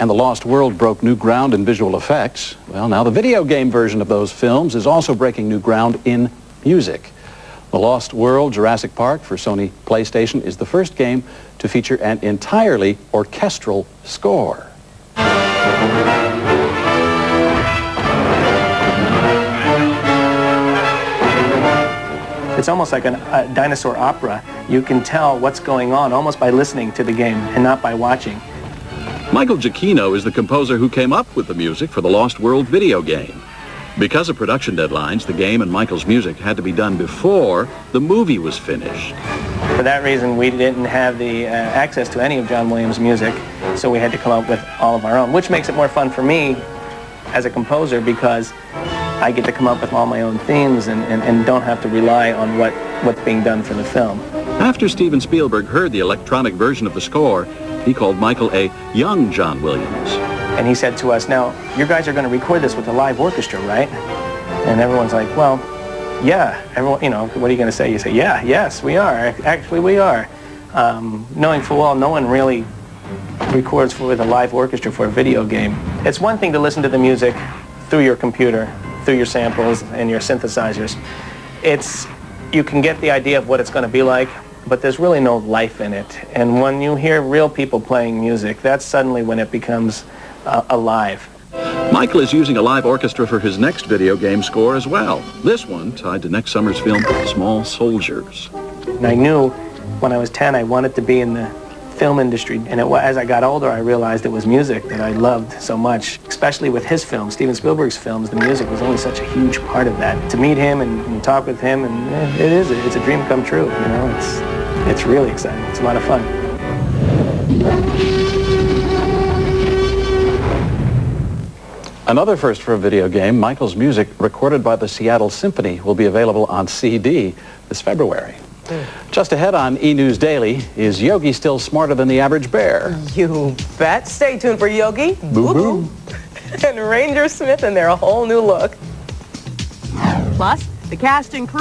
and The Lost World broke new ground in visual effects, well, now the video game version of those films is also breaking new ground in music. The Lost World Jurassic Park for Sony PlayStation is the first game to feature an entirely orchestral score. It's almost like a dinosaur opera. You can tell what's going on almost by listening to the game and not by watching. Michael Giacchino is the composer who came up with the music for the Lost World video game. Because of production deadlines, the game and Michael's music had to be done before the movie was finished. For that reason, we didn't have the access to any of John Williams' music, so we had to come up with all of our own, which makes it more fun for me as a composer because I get to come up with all my own themes and don't have to rely on what's being done for the film. After Steven Spielberg heard the electronic version of the score, he called Michael a young John Williams. And he said to us, now, you guys are going to record this with a live orchestra, right? And everyone's like, well, yeah. Everyone, you know, what are you going to say? You say, yeah, yes, we are. Actually, we are. Knowing full well, no one really records with a live orchestra for a video game. It's one thing to listen to the music through your computer, through your samples and your synthesizers. You can get the idea of what it's going to be like, but there's really no life in it. And when you hear real people playing music, that's suddenly when it becomes alive. Michael is using a live orchestra for his next video game score as well. This one tied to next summer's film, Small Soldiers. And I knew when I was 10 I wanted to be in the film industry. And as I got older, I realized it was music that I loved so much, especially with his films, Steven Spielberg's films. The music was always such a huge part of that. To meet him and talk with him, and it's a dream come true. You know, it's really exciting. It's a lot of fun. Another first for a video game, Michael's music, recorded by the Seattle Symphony, will be available on CD this February. Just ahead on E! News Daily, is Yogi still smarter than the average bear? You bet. Stay tuned for Yogi, Boo-boo, and Ranger Smith in their whole new look. Plus, the cast and crew.